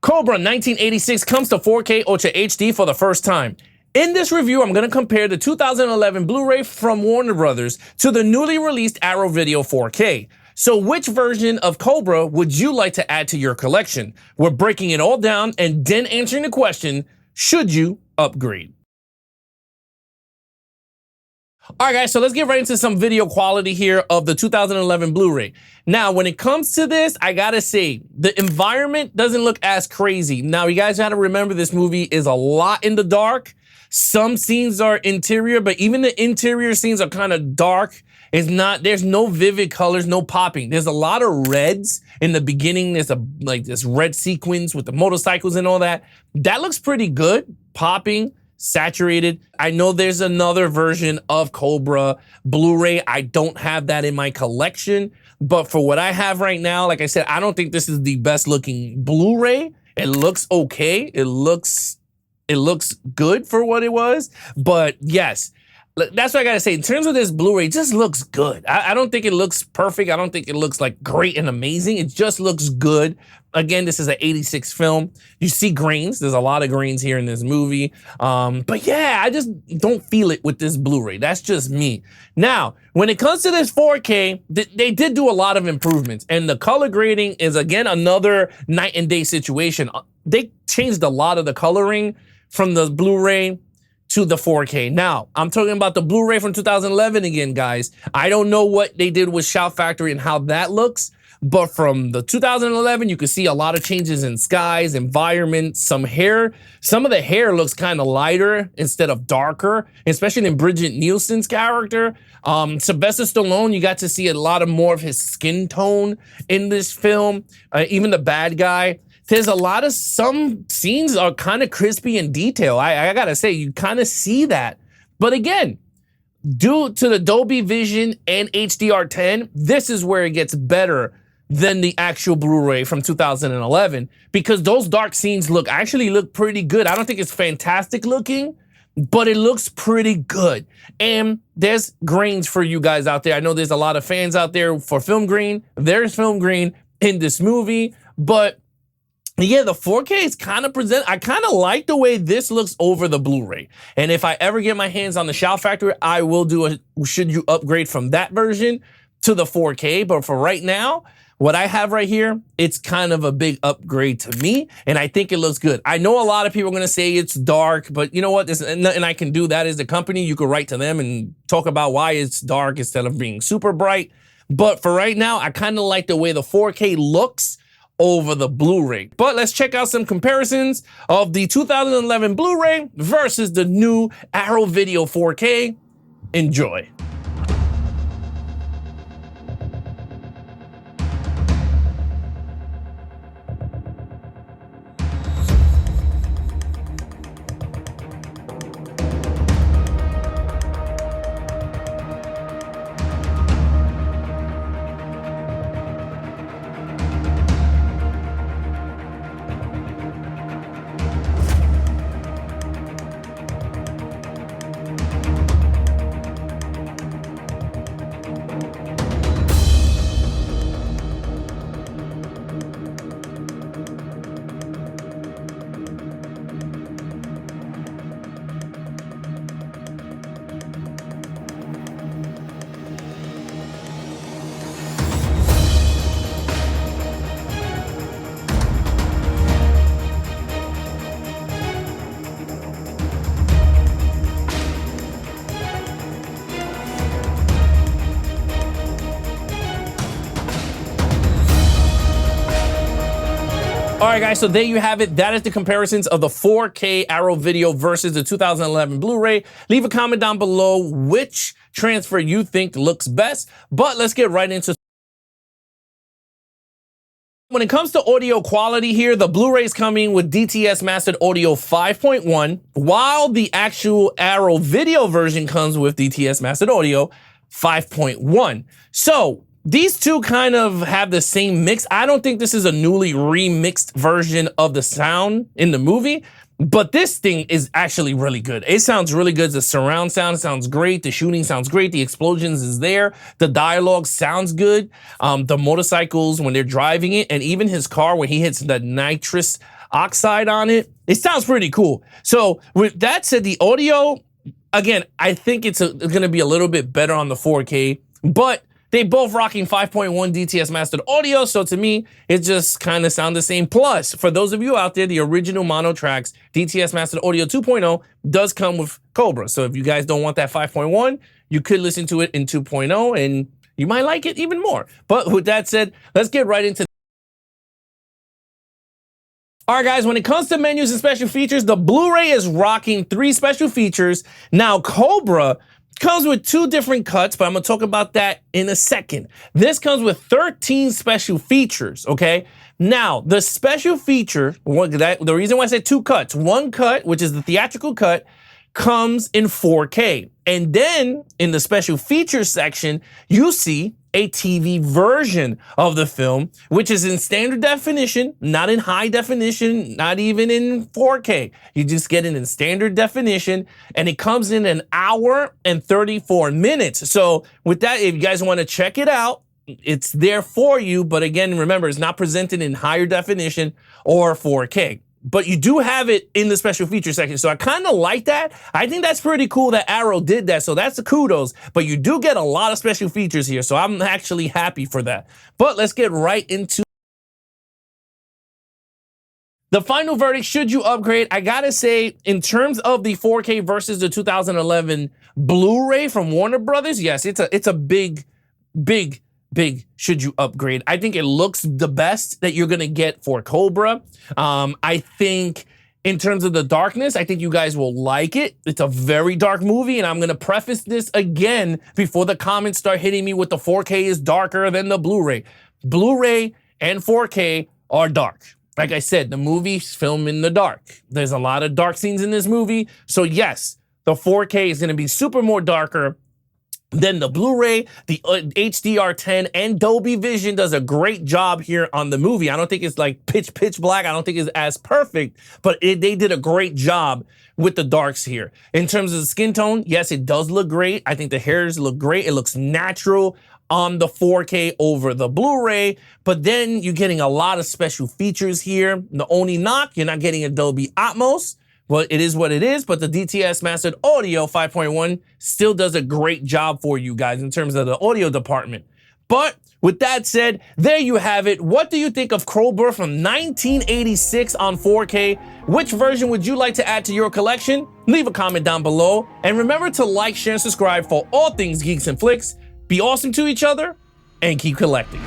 Cobra 1986 comes to 4K Ultra HD for the first time. In this review, I'm going to compare the 2011 Blu-ray from Warner Brothers to the newly released Arrow Video 4K. So which version of Cobra would you like to add to your collection? We're breaking it all down and then answering the question, should you upgrade? All right, guys, so let's get right into some video quality here of the 2011 Blu-ray. Now, when it comes to this, I gotta say, the environment doesn't look as crazy. Now, you guys gotta remember this movie is a lot in the dark. Some scenes are interior, but even the interior scenes are kind of dark. There's no vivid colors, no popping. There's a lot of reds in the beginning. There's this red sequence with the motorcycles and all that. That looks pretty good, popping, saturated. I know there's another version of Cobra Blu-ray. I don't have that in my collection, but for what I have right now, like I said, I don't think this is the best looking Blu-ray. It looks okay. It looks good for what it was, but yes, that's what I gotta say. In terms of this Blu-ray, it just looks good. I don't think it looks perfect. I don't think it looks like great and amazing. It just looks good. Again, this is an 86 film. You see grains. There's a lot of grains here in this movie. But yeah, I just don't feel it with this Blu-ray. That's just me. Now, when it comes to this 4K, they did do a lot of improvements. And the color grading is, again, another night and day situation. They changed a lot of the coloring from the Blu-ray to the 4K. Now, I'm talking about the Blu-ray from 2011 again, guys. I don't know what they did with Shout Factory and how that looks, but from the 2011, you can see a lot of changes in skies, environment, some hair. Some of the hair looks kind of lighter instead of darker, especially in Bridget Nielsen's character. Sylvester Stallone, you got to see a lot of more of his skin tone in this film. Even the bad guy. There's a lot of, some scenes are kind of crispy in detail. I gotta say, you kind of see that. But again, due to the Dolby Vision and HDR10, this is where it gets better than the actual Blu-ray from 2011, because those dark scenes actually look pretty good. I don't think it's fantastic looking, but it looks pretty good. And there's grains for you guys out there. I know there's a lot of fans out there for film grain. There's film grain in this movie, but yeah, the 4K is kind of I kind of like the way this looks over the Blu-ray. And if I ever get my hands on the Shout Factory, I will do a should you upgrade from that version to the 4K. But for right now, what I have right here, it's kind of a big upgrade to me, and I think it looks good. I know a lot of people are gonna say it's dark, but you know what? There's nothing I can do. That is the company. You could write to them and talk about why it's dark instead of being super bright. But for right now, I kind of like the way the 4K looks over the Blu-ray. But let's check out some comparisons of the 2011 Blu-ray versus the new Arrow Video 4K. Enjoy. All right, guys, so there you have it. That is the comparisons of the 4K Arrow Video versus the 2011 Blu-ray. Leave a comment down below which transfer you think looks best, but let's get right into. When it comes to audio quality here, the Blu-ray is coming with DTS Mastered Audio 5.1, while the actual Arrow Video version comes with DTS Mastered Audio 5.1. So these two kind of have the same mix. I don't think this is a newly remixed version of the sound in the movie, but this thing is actually really good. It sounds really good. The surround sound sounds great. The shooting sounds great. The explosions is there. The dialogue sounds good. The motorcycles when they're driving it, and even his car when he hits the nitrous oxide on it. It sounds pretty cool. So with that said, the audio, again, I think it's going to be a little bit better on the 4K, but they both rocking 5.1 DTS mastered audio, so to me, it just kind of sound the same. Plus, for those of you out there, the original mono tracks, DTS mastered audio 2.0 does come with Cobra. So if you guys don't want that 5.1, you could listen to it in 2.0 and you might like it even more. But with that said, let's get right into All right, guys, when it comes to menus and special features, the Blu-ray is rocking 3 special features. Now, Cobra comes with 2 different cuts, but I'm gonna talk about that in a second. This comes with 13 special features, okay? Now, the special feature, the reason why I said 2 cuts, 1 cut, which is the theatrical cut, comes in 4K. And then in the special features section, you see a TV version of the film, which is in standard definition, not in high definition, not even in 4K. You just get it in standard definition, and it comes in 1 hour and 34 minutes. So with that, if you guys want to check it out, it's there for you. But again, remember, it's not presented in higher definition or 4K. But you do have it in the special feature section. So I kind of like that. I think that's pretty cool that Arrow did that. So that's the kudos. But you do get a lot of special features here. So I'm actually happy for that. But let's get right into the final verdict. Should you upgrade? I gotta say, in terms of the 4K versus the 2011 Blu-ray from Warner Brothers, yes, it's a big should you upgrade. I think it looks the best that you're gonna get for Cobra. I think in terms of the darkness, I think you guys will like it. It's a very dark movie, and I'm gonna preface this again before the comments start hitting me with the 4K is darker than the Blu-ray. Blu-ray and 4K are dark. Like I said, the movie's filmed in the dark. There's a lot of dark scenes in this movie. So yes, the 4K is gonna be super more darker than the Blu-ray. The HDR10 and Dolby Vision does a great job here on the movie. I don't think it's like pitch black. I don't think it's as perfect, but they did a great job with the darks here. In terms of the skin tone, yes, it does look great. I think the hairs look great. It looks natural on the 4K over the Blu-ray, but then you're getting a lot of special features here. The only knock, you're not getting a Dolby Atmos. Well, it is what it is, but the DTS Mastered Audio 5.1 still does a great job for you guys in terms of the audio department. But with that said, there you have it. What do you think of Cobra from 1986 on 4K? Which version would you like to add to your collection? Leave a comment down below. And remember to like, share, and subscribe for all things Geeks and Flicks. Be awesome to each other and keep collecting.